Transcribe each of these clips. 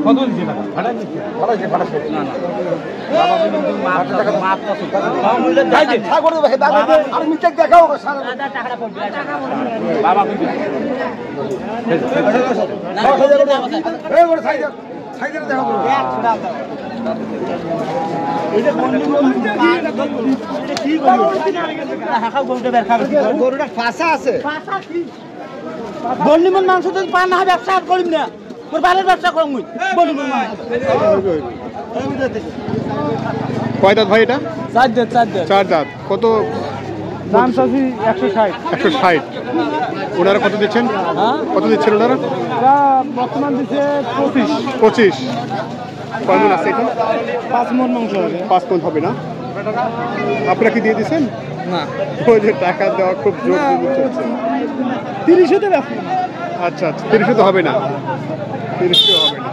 কত দিচ্ছে টাকা? গরুটা ফাঁসা আছে বন্ডিমন মাংস যদি পান না ব্যবসা আর করিম না ওর বাইরের ব্যবসা করুন কয় দাঁত ভাই এটা? চার দাঁত। কত দাম চাচ্ছি 160। 160। ওনারা কত দিচ্ছেন? কত দিচ্ছেন ওনারা? বর্তমান দিচ্ছে 25। কয় মন আছে এটা? 5 মন মাংস হবে। 5 মন হবে না? আপনারা কি দিয়ে দিচ্ছেন? না, ওই যে টাকা দেওয়া খুব জোর চলছে। 30 তো ব্যবসা। আচ্ছা আচ্ছা, 30 তো হবে না, 30 তো হবে না।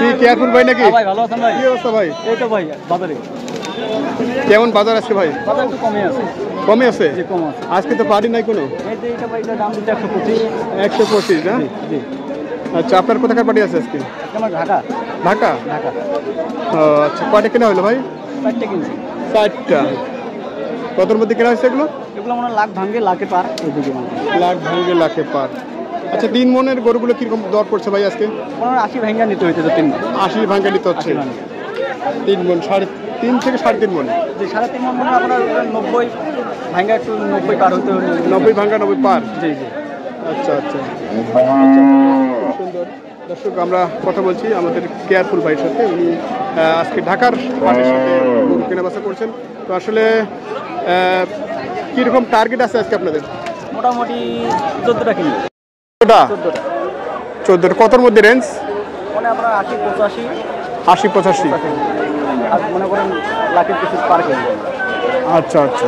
কি কেয়ারফুল ভাই নাকি? ভাই ভালো আছেন ভাই? কি অবস্থা ভাই? এই তো ভাই বাজারে। কেমন বাজার আজকে ভাই? বাজার একটু কমে আছে। কমে আছে? জি কম আছে। আজকে তো পারি নাই কোনো। এই যে এটা ভাই দাম দিতে 125। 125 না? জি। আচ্ছা, আপনার কোথাকার পার্টি আছে আজকে? আমার ঢাকা। ঢাকা? ঢাকা। ও আচ্ছা, কয়টা কেনা হলো ভাই? 4টা কিনছি। 4টা। কতর মধ্যে কেনা হয়েছে এগুলো? এগুলো মনে লাখ ভাঙে লাখে পার এইদিকে মানে। লাখ ভাঙে লাখে পার। আচ্ছা, 3 মনের গরুগুলো কিরকম দর পড়ছে ভাই আজকে? 80 ভাঙা নিতে হইতে তো 3 মণ। 80 ভাঙে নিতে হচ্ছে। 3 মন, 3.5 থেকে 3.5 মন। যে 3.5 মণ মানে আপনার 90 ভাঙা একটু 90 পার হতে 90 ভাঙা 90 পার। জি জি। আচ্ছা আচ্ছা, সুন্দর। দর্শক, আমরা কথা বলছি আমাদের কেয়ারফুল ভাইয়ের সাথে। উনি আজকে ঢাকার হাটের সাথে গরু কেনাবেচা করছেন। তো আসলে কীরকম টার্গেট আছে আজকে আপনাদের? মোটামুটি 14টা কিনি। 14টা। কতর মধ্যে রেঞ্জ? মানে আপনার 80-85। 80-85। আর মনে করেন লাখের কিছু পার কিনি। আচ্ছা আচ্ছা,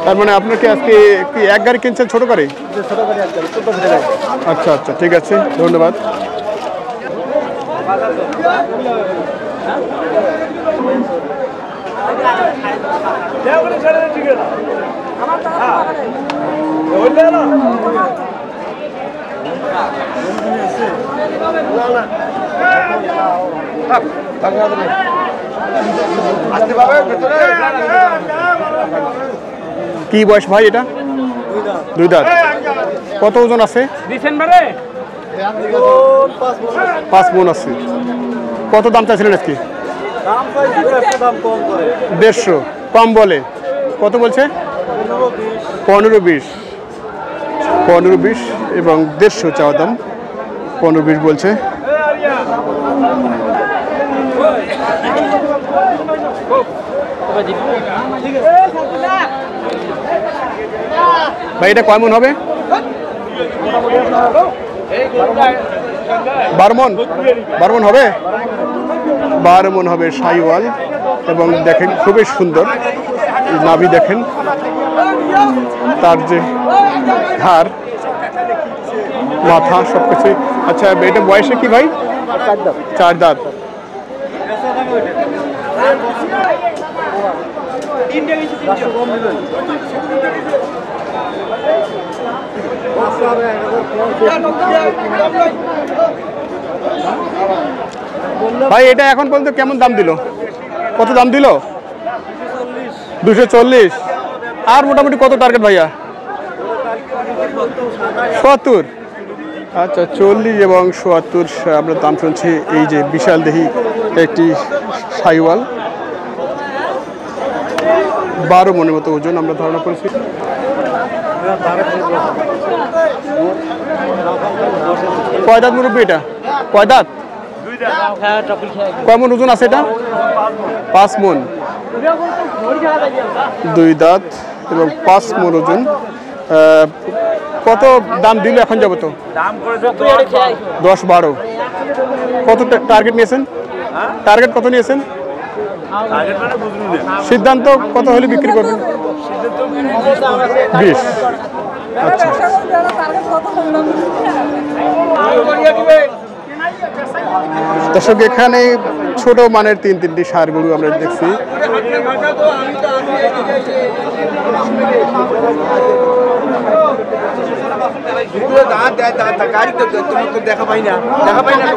তার মানে আপনার কি আজকে কি এক গাড়ি কিনছেন ছোটো গাড়ি? ছোটো গাড়ি একদম 14 টাকা। আচ্ছা আচ্ছা, ঠিক আছে, ধন্যবাদ। কি বয়স ভাই এটা? 2 দাঁত। কত ওজন আছে? ডিসেম্বরে 5 মন আছে। কত দাম চাইছিলেন আজকে? দাম চাইছি দাম কম করে 150 কম বলে। কত বলছে? 15-20। 15-20 এবং 150 চাওয়া দাম। 15-20 বলছে। ভাই এটা কয় মন হবে? 12 মন। 12 মন হবে? 12 মন হবে। শাহিওয়াল এবং দেখেন খুবই সুন্দর নাভি, দেখেন তার যে ঘাড়, মাথা সবকিছু। আচ্ছা, এটা বয়সে কি ভাই? 4 দাঁত। ভাই এটা এখন পর্যন্ত কেমন দাম দিল? কত দাম দিল? 240। আর মোটামুটি কত টার্গেট ভাইয়া? 70। আচ্ছা, 40 এবং 70 আমরা দাম শুনছি। এই যে বিশাল দেহি একটি শাহিওয়াল, 12 মনের মতো ওজন আমরা ধারণা করেছি। কয় দাঁত মুরব্বী এটা? কয় দাঁত? কয় মন ওজন আছে এটা? 5 মন। 2 দাঁত এবং 5 মন ওজন। কত দাম দিল এখন যাবো? 10-12। কত টার্গেট নিয়েছেন? টার্গেট কত নিয়েছেন? সিদ্ধান্ত কত হলে বিক্রি করবেন? 20। আচ্ছা। দর্শক এখানে ছোট মানের তিনটি ষাঁড় গরু আমরা দেখছি।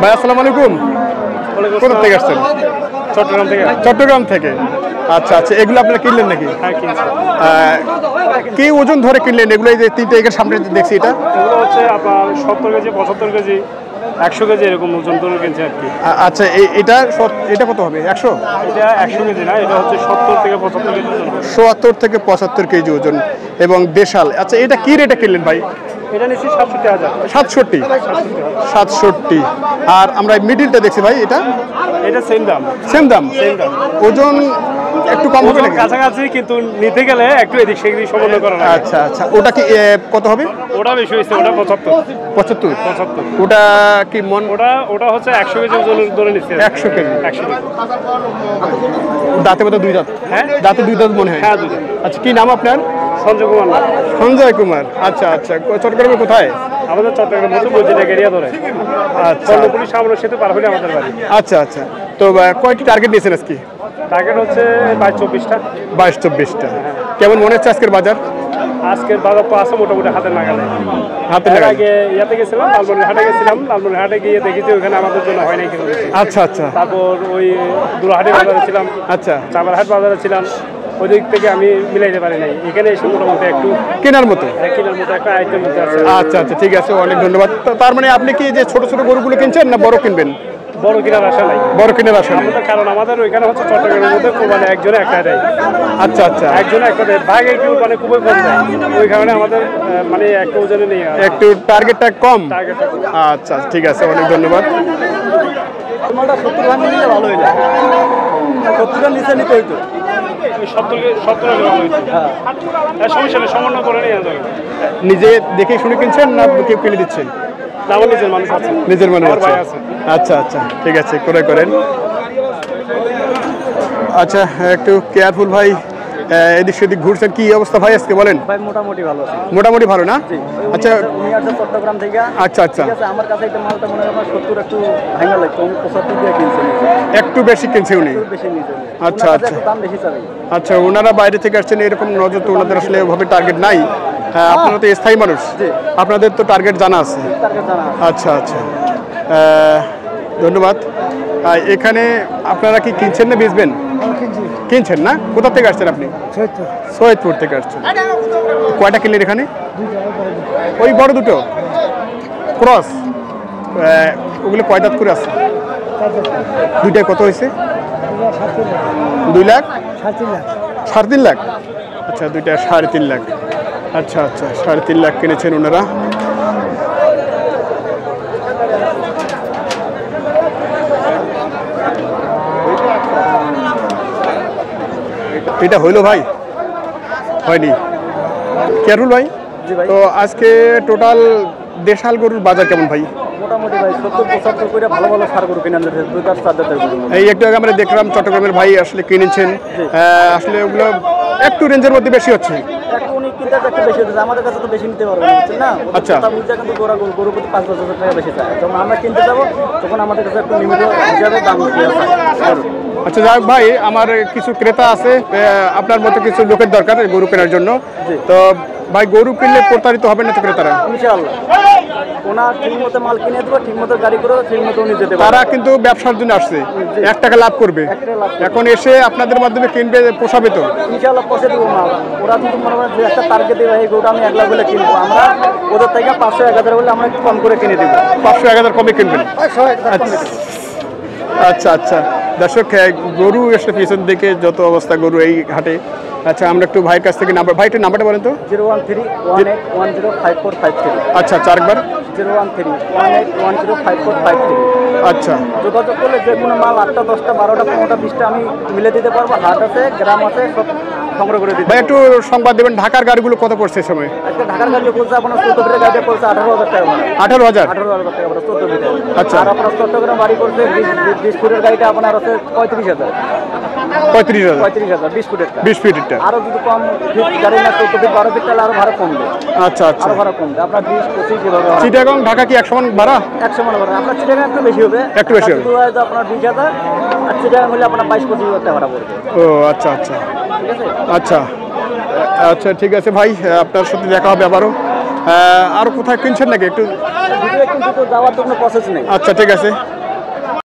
ভাই আসসালামু আলাইকুম, কোথা থেকে আসছেন? চট্টগ্রাম থেকে। আচ্ছা আচ্ছা, এগুলো আপনারা কিনলেন নাকি? কি ওজন ধরে কিনলেন এগুলো? এই যে তিনটে এখানে সামনে দেখছি, এটা এগুলো হচ্ছে আপনার 70 কেজি, 75 কেজি, 100 কেজি এরকম ওজন ধরে কিনছে আর কি। আচ্ছা, এটা কত হবে? 100? এটা 100 কেজি না, এটা হচ্ছে 70 থেকে 75 কেজি ওজন। 70 থেকে 75 কেজি ওজন এবং দেশাল। আচ্ছা, এটা কি রেটে কিনলেন ভাই? এটা নিচ্ছি 67,000। 67। আর আমরা মিডিলটা দেখছি ভাই, এটা সেম দাম। ওজন একটু কম হবে নাকি? কাছাকাছি, কিন্তু নিতে গেলে একটু এদিক সেদিক সমন্বয় করা লাগে। আচ্ছা আচ্ছা, ওটা কি কত হবে? ওটা বেশি হয়েছে, ওটা 75। ওটা কি মন? ওটা হচ্ছে 100 কেজি ওজন ধরে নিচ্ছে। 100 কেজি। 100 কেজি। দাঁতে মতো 2 দাঁত? হ্যাঁ, দাঁতে 2 দাঁত মনে হয়। হ্যাঁ, 2 দাঁত। আচ্ছা, কি নাম আপনার? সঞ্জয় কুমার। আচ্ছা আচ্ছা, চট্টগ্রামে কোথায়? আমাদের চট্টগ্রাম মতো বলছিলেন এরিয়া ধরে। আচ্ছা, পুলিশ সামনে সেতু পার হলে আমাদের বাড়ি। আচ্ছা আচ্ছা, তো কয়টি টার্গেট নিয়েছেন আজকে? টার্গেট হচ্ছে 22-24টা। 22-24টা। কেমন মনে হচ্ছে আজকের বাজার? আজকের বাজার তো আছে মোটামুটি হাতের নাগালে। আগে ইয়াতে গেছিলাম, লালমনিরহাটে গেছিলাম। লালমনিরহাটে গিয়ে দেখেছি ওখানে আমাদের জন্য হয় নাই কিছু। আচ্ছা আচ্ছা। তারপর ওই দুলাহাটি বাজারে ছিলাম। আচ্ছা, চাপারহাট বাজারে ছিলাম। ওই দিক থেকে আমি মিলাইতে পারি নাই। এখানে এসে মোটামুটি একটু কেনার মতো একটা আইটেম মধ্যে আছে। আচ্ছা আচ্ছা, ঠিক আছে, অনেক ধন্যবাদ। তার মানে আপনি কি যে ছোট ছোট গরুগুলো কিনছেন না বড় কিনবেন? বড় কেনার আশা নাই। বড় কেনার আশা নেই, কারণ আমাদের ওইখানে হচ্ছে চট্টগ্রামের মধ্যে মানে একজনে একটা দেয়। আচ্ছা আচ্ছা, একজনে একটা দেয়, ভাগে একটু মানে খুবই কম দেয়। ওই কারণে আমাদের মানে একটা ওজনে নেই, একটু টার্গেটটা কম। টার্গেটটা কম। আচ্ছা, ঠিক আছে, অনেক ধন্যবাদ। 70 নিলে ভালো হইলো, 70 নিচে নিতে হইতো। 70 ভালো হইতো। হ্যাঁ, সমস্যা নেই, সমন্বয় করে নিয়ে যাবে। নিজে দেখে শুনে কিনছেন না কেউ কিনে দিচ্ছেন? আমার নিজের মানুষ আছে। নিজের মানুষ ভাই আছে। আচ্ছা আচ্ছা, ঠিক আছে, করে করেন। আচ্ছা, একটু কেয়ারফুল ভাই, এদিক সেদিক ঘুরছেন, কি অবস্থা ভাই আজকে বলেন? ভাই মোটামুটি ভালো আছে। মোটামুটি ভালো না? আচ্ছা, উনি আসছে চট্টগ্রাম থেকে। আচ্ছা আচ্ছা, ঠিক আছে, আমার কাছে একটা মালটা মনে হয় 70 একটু ভাঙা লাগতো, আমি 75 দিয়ে কিনছি। একটু বেশি কিনছে উনি? বেশি নিয়েছে। আচ্ছা আচ্ছা, দাম বেশি চাই। আচ্ছা, ওনারা বাইরে থেকে আসছেন, এরকম নজর তো ওনাদের আসলে ওভাবে টার্গেট নাই। আপনারা তো স্থায়ী মানুষ, আপনাদের তো টার্গেট জানা আছে। আচ্ছা আচ্ছা, ধন্যবাদ। এখানে আপনারা কি কিনছেন না বেচবেন? কিনছেন না? কোথা থেকে আসছেন আপনি? সৈয়দপুর থেকে আসছেন। কয়টা কিনলেন এখানে? ওই বড় দুটো ক্রস, ওগুলো কয় দাঁত করে আছে? দুইটায় কত হয়েছে? 2 লাখ? 3.5 লাখ। আচ্ছা, দুইটা 3.5 লাখ। আচ্ছা আচ্ছা, 3.5 লাখ কিনেছেন ওনারা। এটা হইলো ভাই? হয়নি। কেয়ারফুল ভাই, তো আজকে টোটাল দেশাল গরুর বাজার কেমন ভাই? মোটামুটি ভাই 70-75 করে ভালো ভালো সার গরু কিনে আনতে 2-4 দাঁতের গরু। এই একটু আগে আমরা দেখলাম চট্টগ্রামের ভাই আসলে কিনেছেন, আসলে ওগুলো একটু রেঞ্জের মধ্যে বেশি হচ্ছে। উনি কিনতে একটু বেশি হচ্ছে, আমাদের কাছে তো বেশি নিতে পারবেন, বুঝছেন না? আচ্ছা, কিন্তু গরু প্রতি 5-10 টাকা বেশি চায়। যখন আমরা কিনতে যাবো তখন আমাদের কাছে একটু নিয়মিত হিসাবে দাম দিয়ে চায়। আচ্ছা, যাই হোক ভাই, আমার কিছু ক্রেতা আছে, আপনার মতো কিছু লোকের দরকার গরু কেনার জন্য। তো ভাই, গরু কিনলে প্রতারিত হবে না তো ক্রেতারা? ইনশাআল্লাহ, ওনার ঠিক মতো মাল কিনে দেবো, ঠিক মতো গাড়ি করে ঠিক মতো উনি যেতে পারবে। তারা কিন্তু ব্যবসার জন্য আসছে, 1 টাকা লাভ করবে। এখন এসে আপনাদের মাধ্যমে কিনবে, পোষাবে তো? ইনশাআল্লাহ পৌঁছে দেবো মাল। ওরা কিন্তু মনে করেন যে একটা টার্গেট দেবে, এই গরুটা আমি 1 লাখ বলে কিনবো, আমরা ওদের থেকে 500-1000 বলে আমরা একটু কম করে কিনে দেবো। 500-1000 কমে কিনবেন? আচ্ছা আচ্ছা, দর্শক, গরু আসলে পিছন দিকে যত অবস্থা গরু এই হাটে। আচ্ছা, আমরা একটু ভাইয়ের কাছ থেকে ভাইটার নাম্বারটা বলেন তো। 01318105453। আচ্ছা, 4 বার 01318105453। আচ্ছা, যোগাযোগ করলে যে কোনো মাল 8টা 10টা 12টা 15টা 20টা আমি মিলে দিতে পারবো। হাট আছে, গ্রাম আছে, সব সংগ্রহ করে দিতে। ভাই একটু সংবাদ দেবেন, ঢাকার গাড়িগুলো কত পড়ছে এই সময়? একটা ঢাকার গাড়ি পড়ছে আপনার 14 ফিটের গাড়ি পড়ছে 18,000 টাকা। 18,000? 18,000 টাকা 14 ফিটের। আচ্ছা, আর আপনার চট্টগ্রাম বাড়ি পড়ছে 20 ফুটের গাড়িটা আপনার আছে 35,000। 35,000 35,000 20 ফুটের 20 ফিটেরটা। আরো যদি কম গাড়ি না 14 ফিট 12 ফিট তাহলে আরো ভাড়া কমবে। আচ্ছা আচ্ছা, আরো ভাড়া কমবে আপনার 20 25 এভাবে চিটাগং ঢাকা কি 100 মান ভাড়া? 100 মানে ভাড়া আপনার চিটাগাং একটু বেশি হবে, একটু বেশি হবে। হয়তো আপনার 20,000 আর চিটাগাং হলে আপনার 22-25,000 টাকা ভাড়া পড়বে। ও আচ্ছা আচ্ছা ঠিক আছে। আচ্ছা আচ্ছা ঠিক আছে ভাই, আপনার সাথে দেখা হবে আবারও। আর কোথায় কিনছেন নাকি একটু? ভিডিও কিন্তু যাওয়ার তো কোনো প্রসেস নেই। আচ্ছা ঠিক আছে।